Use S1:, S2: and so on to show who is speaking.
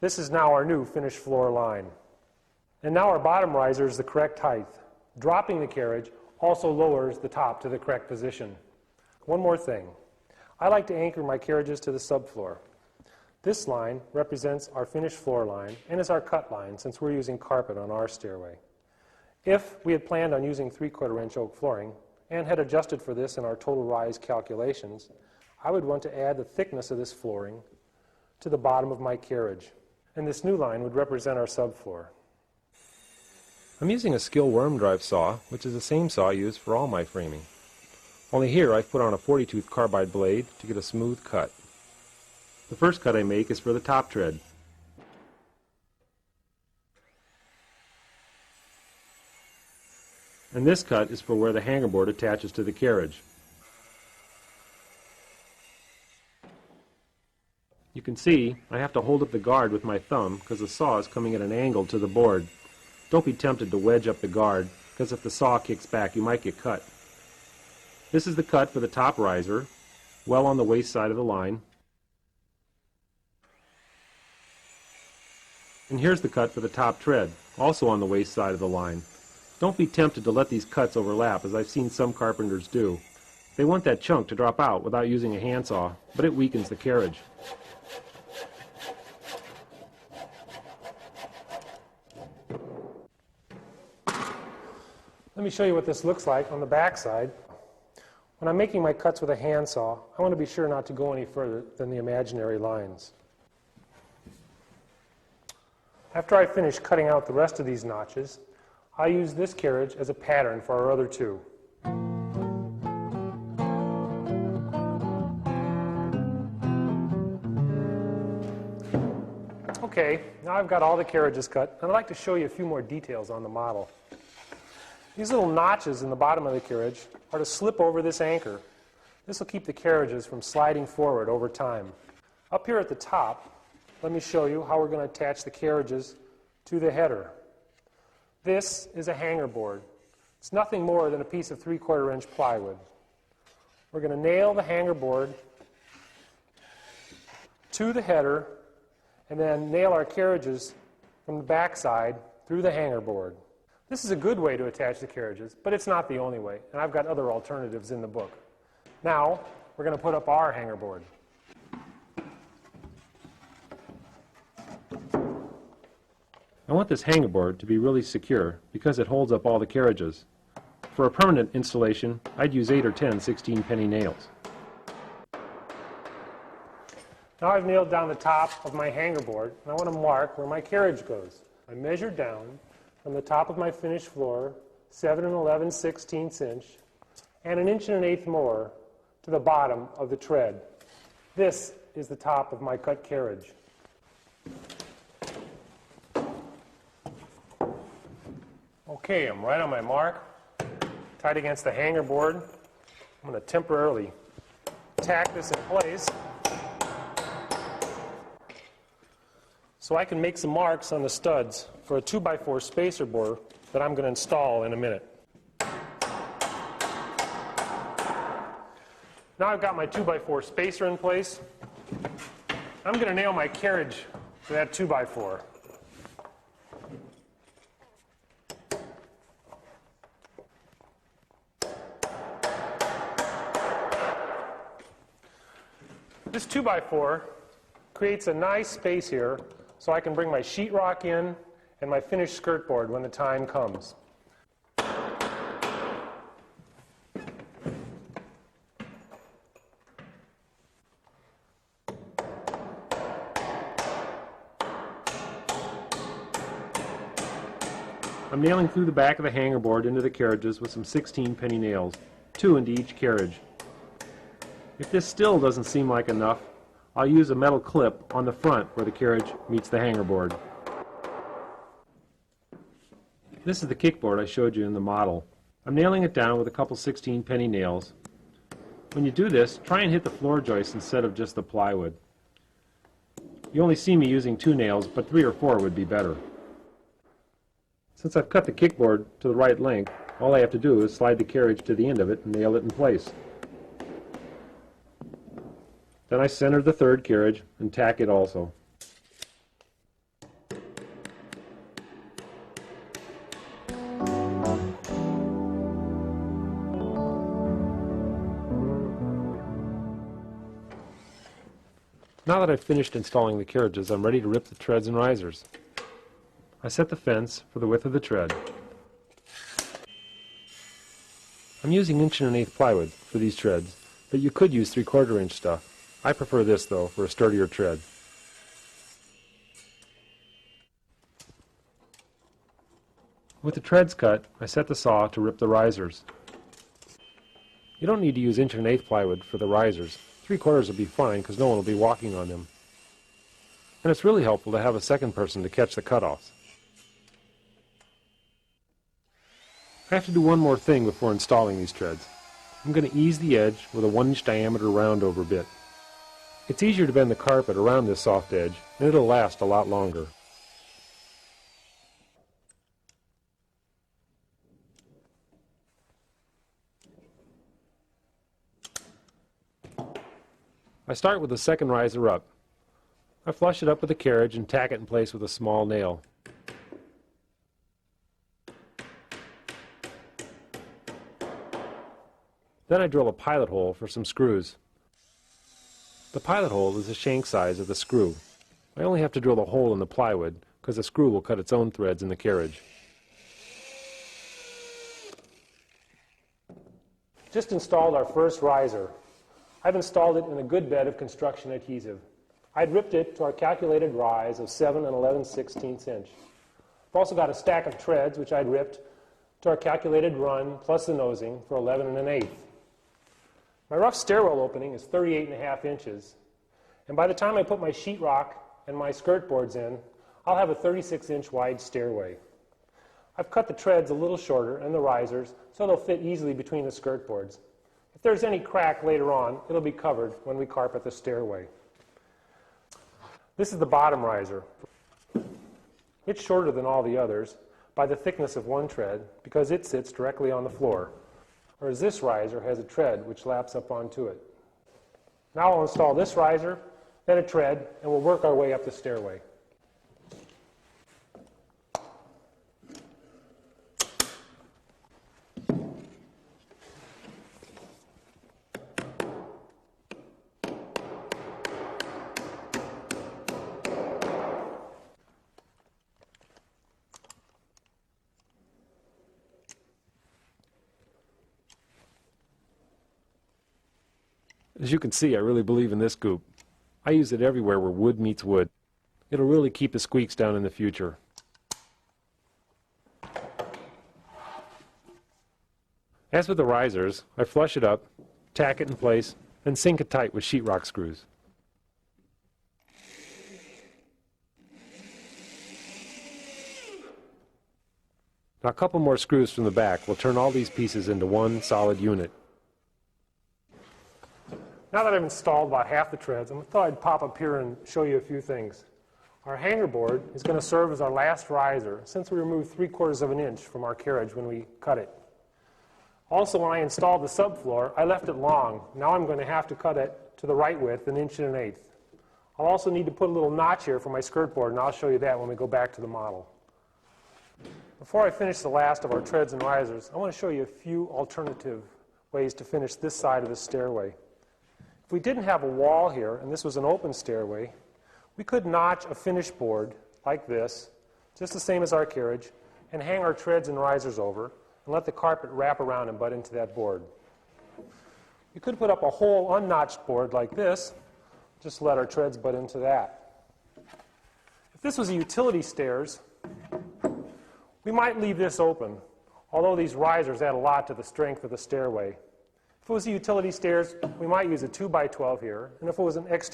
S1: This is now our new finished floor line. And now our bottom riser is the correct height. Dropping the carriage also lowers the top to the correct position. One more thing. I like to anchor my carriages to the subfloor. This line represents our finished floor line and is our cut line since we're using carpet on our stairway. If we had planned on using 3/4 inch oak flooring and had adjusted for this in our total rise calculations, I would want to add the thickness of this flooring to the bottom of my carriage. And this new line would represent our subfloor. I'm using a Skill worm drive saw, which is the same saw used for all my framing. Only here I've put on a 40-tooth carbide blade to get a smooth cut. The first cut I make is for the top tread. And this cut is for where the hanger board attaches to the carriage. You can see I have to hold up the guard with my thumb because the saw is coming at an angle to the board. Don't be tempted to wedge up the guard because if the saw kicks back you might get cut. This is the cut for the top riser, well on the waist side of the line. And here's the cut for the top tread, also on the waist side of the line. Don't be tempted to let these cuts overlap, as I've seen some carpenters do. They want that chunk to drop out without using a handsaw, but it weakens the carriage. Let me show you what this looks like on the back side. When I'm making my cuts with a handsaw, I want to be sure not to go any further than the imaginary lines. After I finish cutting out the rest of these notches, I use this carriage as a pattern for our other two. Okay, now I've got all the carriages cut, and I'd like to show you a few more details on the model. These little notches in the bottom of the carriage are to slip over this anchor. This will keep the carriages from sliding forward over time. Up here at the top, let me show you how we're going to attach the carriages to the header. This is a hanger board. It's nothing more than a piece of 3/4 inch plywood. We're going to nail the hanger board to the header and then nail our carriages from the back side through the hanger board. This is a good way to attach the carriages, but it's not the only way, and I've got other alternatives in the book. Now, we're going to put up our hanger board. I want this hanger board to be really secure because it holds up all the carriages. For a permanent installation, I'd use 8 or 10 16-penny nails. Now I've nailed down the top of my hanger board, and I want to mark where my carriage goes. I measured down from the top of my finished floor, 7 11/16 inch, and 1 1/8 inch more to the bottom of the tread. This is the top of my cut carriage. Okay, I'm right on my mark, tight against the hanger board. I'm going to temporarily tack this in place so I can make some marks on the studs for a 2x4 spacer board that I'm going to install in a minute. Now I've got my 2x4 spacer in place. I'm going to nail my carriage to that 2x4. This 2x4 creates a nice space here so I can bring my sheetrock in and my finished skirt board when the time comes. I'm nailing through the back of the hanger board into the carriages with some 16-penny nails, 2 into each carriage. If this still doesn't seem like enough, I'll use a metal clip on the front where the carriage meets the hanger board. This is the kickboard I showed you in the model. I'm nailing it down with a couple 16-penny nails. When you do this, try and hit the floor joist instead of just the plywood. You only see me using 2 nails, but 3 or 4 would be better. Since I've cut the kickboard to the right length, all I have to do is slide the carriage to the end of it and nail it in place. Then I center the third carriage and tack it also. Now that I've finished installing the carriages, I'm ready to rip the treads and risers. I set the fence for the width of the tread. I'm using 1 1/8" plywood for these treads, but you could use 3/4 inch stuff. I prefer this though for a sturdier tread. With the treads cut, I set the saw to rip the risers. You don't need to use 1 1/8" plywood for the risers. 3/4 will be fine because no one will be walking on them. And it's really helpful to have a second person to catch the cutoffs. I have to do one more thing before installing these treads. I'm going to ease the edge with a 1-inch diameter round over bit. It's easier to bend the carpet around this soft edge, and it'll last a lot longer. I start with the second riser up. I flush it up with the carriage and tack it in place with a small nail. Then I drill a pilot hole for some screws. The pilot hole is the shank size of the screw. I only have to drill a hole in the plywood because the screw will cut its own threads in the carriage. Just installed our first riser. I've installed it in a good bed of construction adhesive. I'd ripped it to our calculated rise of 7 11/16 inch. I've also got a stack of treads which I'd ripped to our calculated run plus the nosing for 11 1/8. My rough stairwell opening is 38.5 inches, and by the time I put my sheetrock and my skirt boards in, I'll have a 36-inch wide stairway. I've cut the treads a little shorter and the risers so they'll fit easily between the skirt boards. If there's any crack later on, it'll be covered when we carpet the stairway. This is the bottom riser. It's shorter than all the others by the thickness of one tread because it sits directly on the floor, whereas this riser has a tread which laps up onto it. Now I'll install this riser, then a tread, and we'll work our way up the stairway. As you can see, I really believe in this goop. I use it everywhere where wood meets wood. It'll really keep the squeaks down in the future. As with the risers, I flush it up, tack it in place, and sink it tight with sheetrock screws. Now a couple more screws from the back will turn all these pieces into one solid unit. Now that I've installed about half the treads, I thought I'd pop up here and show you a few things. Our hanger board is going to serve as our last riser since we removed 3/4 inch from our carriage when we cut it. Also, when I installed the subfloor, I left it long. Now I'm going to have to cut it to the right width, 1 1/8 inch. I'll also need to put a little notch here for my skirt board, and I'll show you that when we go back to the model. Before I finish the last of our treads and risers, I want to show you a few alternative ways to finish this side of the stairway. If we didn't have a wall here, and this was an open stairway, we could notch a finish board like this, just the same as our carriage, and hang our treads and risers over, and let the carpet wrap around and butt into that board. We could put up a whole unnotched board like this, just let our treads butt into that. If this was a utility stairs, we might leave this open, although these risers add a lot to the strength of the stairway. If it was a utility stairs, we might use a 2x12 here, and if it was an exterior